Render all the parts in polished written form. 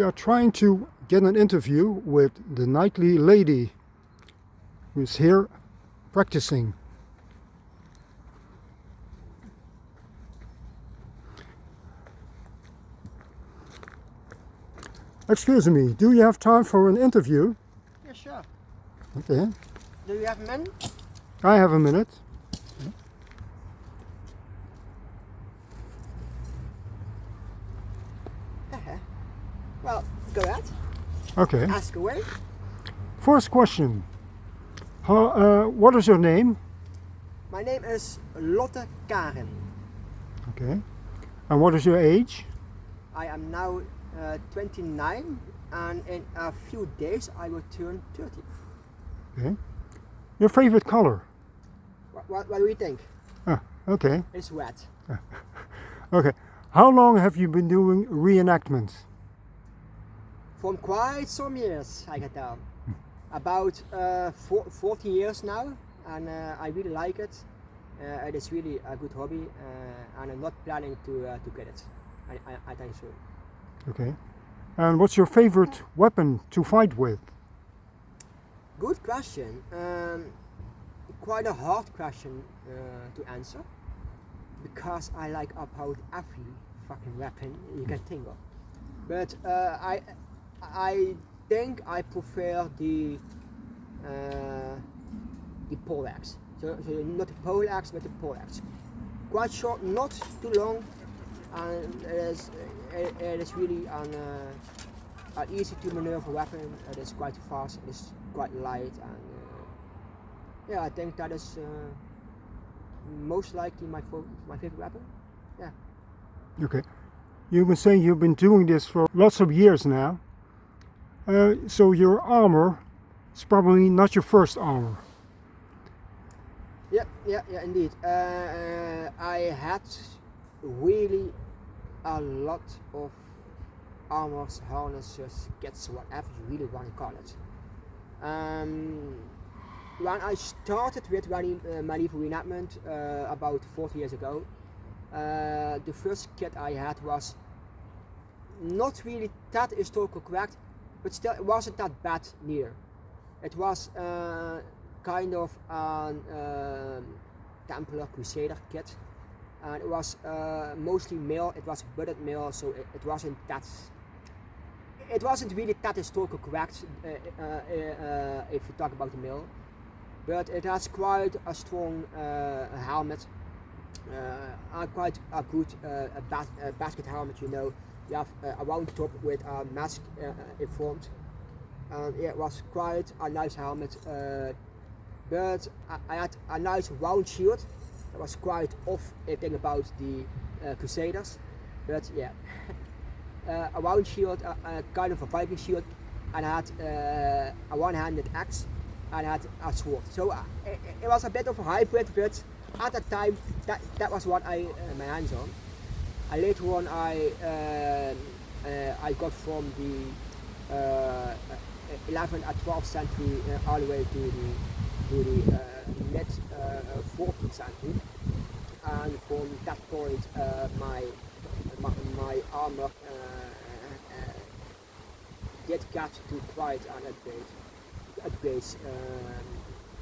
We are trying to get an interview with the knightly lady who is here practicing. Excuse me, do you have time for an interview? Yeah, sure. Okay. Do you have a minute? I have a minute. Well, go ahead. Okay. Ask away. First question. What is your name? My name is Lotte Karen. Okay. And what is your age? I am now 29 and in a few days I will turn 30. Okay. Your favorite color? What do you think? Okay. It's red. Okay. How long have you been doing reenactment? From quite some years, I can tell. About 40 years now, and I really like it. It is really a good hobby, and I'm not planning to get it. I think so. Okay. And what's your favorite weapon to fight with? Good question. Quite a hard question to answer, because I like about every fucking weapon you can think of. But I think I prefer the pole axe. So not the pole axe, but the pole axe. Quite short, not too long, and it is really an easy to maneuver weapon. It is quite fast. It is quite light, and yeah, I think that is most likely my favorite weapon. Yeah. Okay. You can say you've been doing this for lots of years now. So your armor is probably not your first armor. Yeah, indeed. I had really a lot of armors, harnesses, kits, whatever you really want to call it. When I started with medieval reenactment about 40 years ago, the first kit I had was not really that historical correct, but still it wasn't that bad neither. It was kind of a Templar Crusader kit, and it was mostly male. It was budded male, so it wasn't that. It wasn't really that historical correct if you talk about the male, but it has quite a strong helmet, quite a good basket helmet. You know, you have a round top with a mask in front. It was quite a nice helmet, but I had a nice round shield. That was quite off thing about the Crusaders, but yeah. A round shield, kind of a Viking shield, and I had a one-handed axe, and I had a sword. So it was a bit of a hybrid, but at that time that was what I my hands on. And later on I got from the 11th and 12th century all the way to the mid 14th century, and from that point my armor did get to quite an upgrade,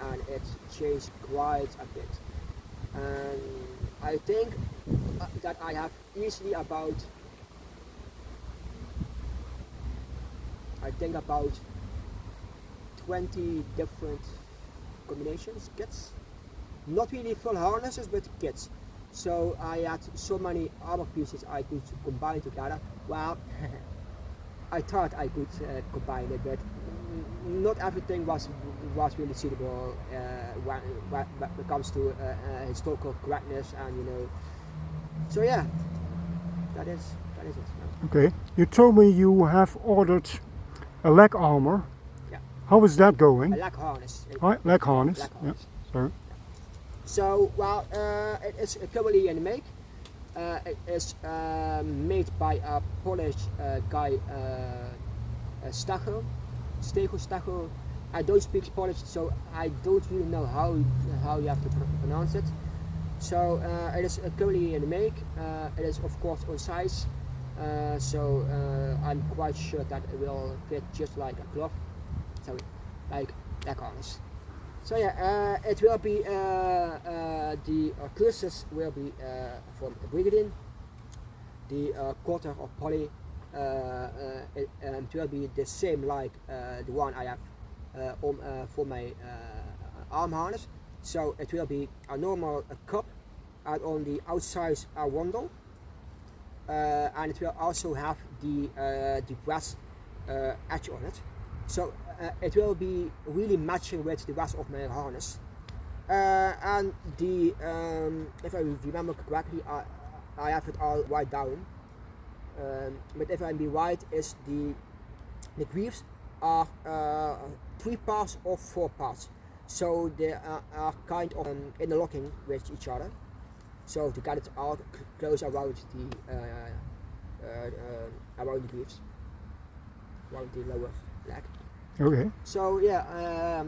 and it changed quite a bit. And I think that I have easily about 20 different combinations, kits. Not really full harnesses, but kits. So I had so many armor pieces I could combine together. Well, I thought I could combine it, but not everything was really suitable when it comes to historical correctness, and you know. So yeah, that is it. Okay. You told me you have ordered a leg armor. Yeah. How is that going? A leg harness. Leg harness. Leg harness. Yeah. Sorry. So, well, it is currently in the make. It is made by a Polish guy, Stachel. I don't speak Polish, so I don't really know how you have to pronounce it. So it is currently in the make. It is of course on size. So I'm quite sure that it will fit just like a glove, so like leg harness. So yeah, it will be the curses will be from Brigadine, the quarter of poly. It will be the same like the one I have for my arm harness. So it will be a normal cup, and on the outside a wandle, and it will also have the brass edge on it. So it will be really matching with the rest of my harness. And the if I remember correctly, I have it all right down. But if I'm right, is the greaves are 3 parts or 4 parts. So they are kind of interlocking with each other. So to get it all close around the greaves, around the lower leg. Okay. So yeah,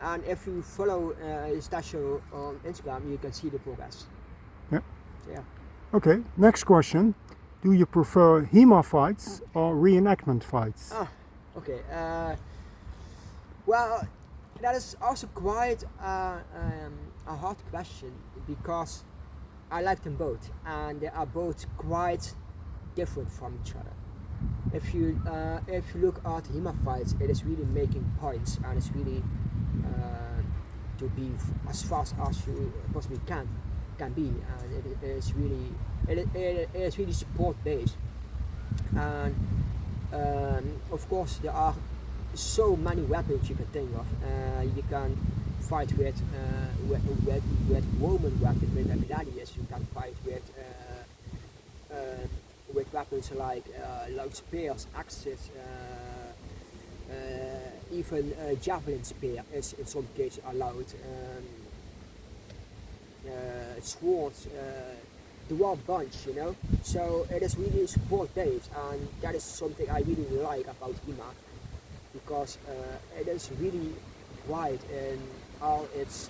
and if you follow Stasio on Instagram, you can see the progress. Yeah. So, yeah. Okay. Next question: do you prefer HEMA fights or reenactment fights? Okay. Well, that is also quite a hard question, because I like them both, and they are both quite different from each other. If you look at HEMA fights, it is really making points, and it's really to be as fast as you possibly can be, and it is really sport based. And of course there are so many weapons you can think of. You can fight with Roman weapons, with gladiators. You can fight with weapons like spears, axes, even javelin spear is in some cases allowed. Swords, the whole bunch, you know. So it is really sport based, and that is something I really like about HEMA, because it is really wide in all its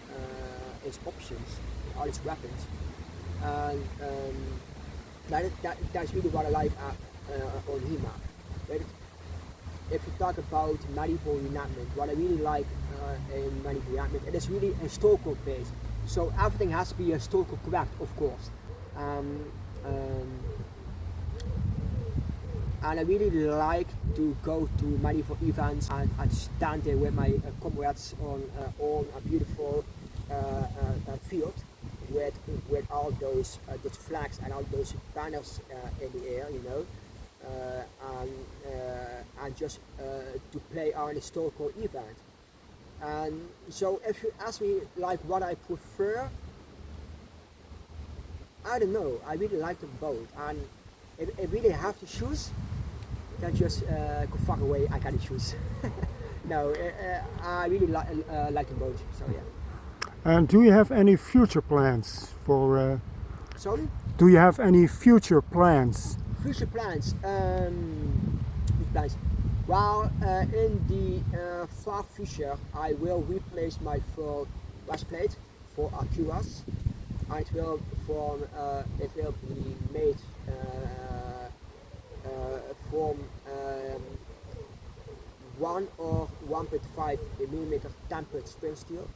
options, all its weapons, and that's really what I like on HEMA. But if you talk about medieval reenactment, what I really like in medieval reenactment, it is really historical based. So everything has to be historical correct, of course. And I really like to go to medieval events and stand there with my comrades on a beautiful field with all those flags and all those banners in the air, you know, and just to play on a historical event. And so if you ask me like what I prefer, I don't know, I really like them both, and if I really have to choose, then just go far away, I can't choose. No, I really like them both, so yeah. And do you have any future plans for... Sorry? Do you have any future plans? Future plans? Well, in the far future, I will replace my full breastplate for a cuirass. It will be made from 1 or 1.5 millimeter tempered spring steel.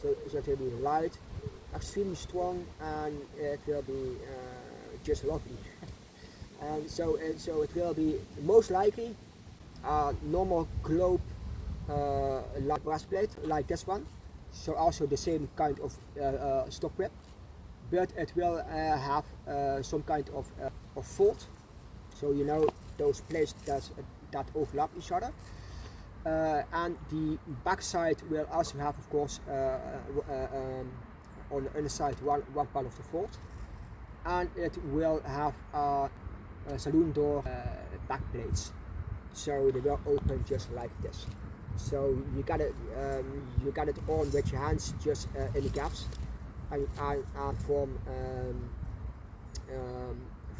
So it will be light, extremely strong, and it will be just lovely. And so it will be most likely a normal globe light breastplate like this one. So also the same kind of stock grip, but it will have some kind of fold. So you know those plates that overlap each other. And the back side will also have, of course, on the underside one part of the fold, and it will have saloon door back plates, so they will open just like this. So you got it on with your hands just in the gaps, and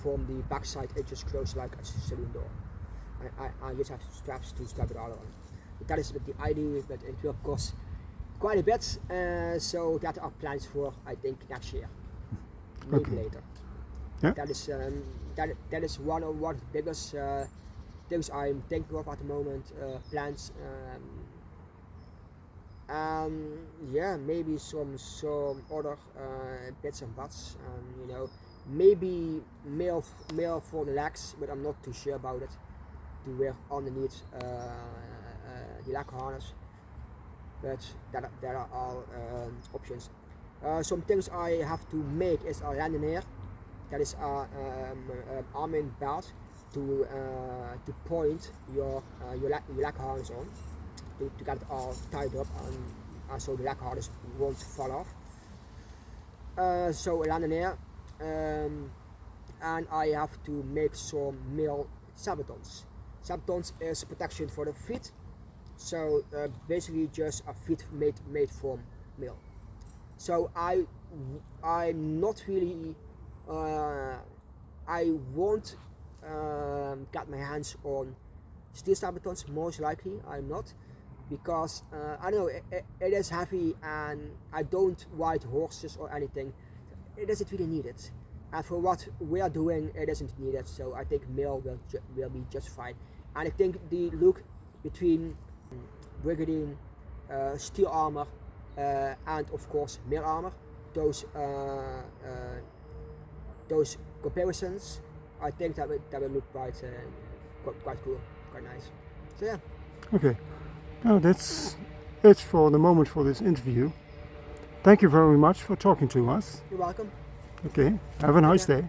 from the back side it just closes like a saloon door. I just have straps to strap it all on. But that is the idea, but it will cost quite a bit, so that are plans for, I think, next year, maybe later. Yeah. That is that is one of the biggest things I'm thinking of at the moment. Plans. Yeah, maybe some other bits and bats. You know, maybe mail for the legs, but I'm not too sure about it. To wear underneath the leg harness, but that are all options. Some things I have to make is a landing that is arming belt to point your leg harness on, to get it all tied up and so the leg harness won't fall off. So a landing and I have to make some male sabatons. Sabatons is protection for the feet, so basically just a feet made from male. So I'm not really I won't get my hands on steel sabatons, most likely I'm not, because I don't know, it is heavy and I don't ride horses or anything. It isn't really needed, and for what we are doing it isn't needed, so I think male will be just fine. And I think the look between brigandine, steel armor, and of course male armor, those comparisons, I think that will look quite cool, quite nice. So yeah. Okay. Now that's it for the moment for this interview. Thank you very much for talking to us. You're welcome. Okay. Have a nice day.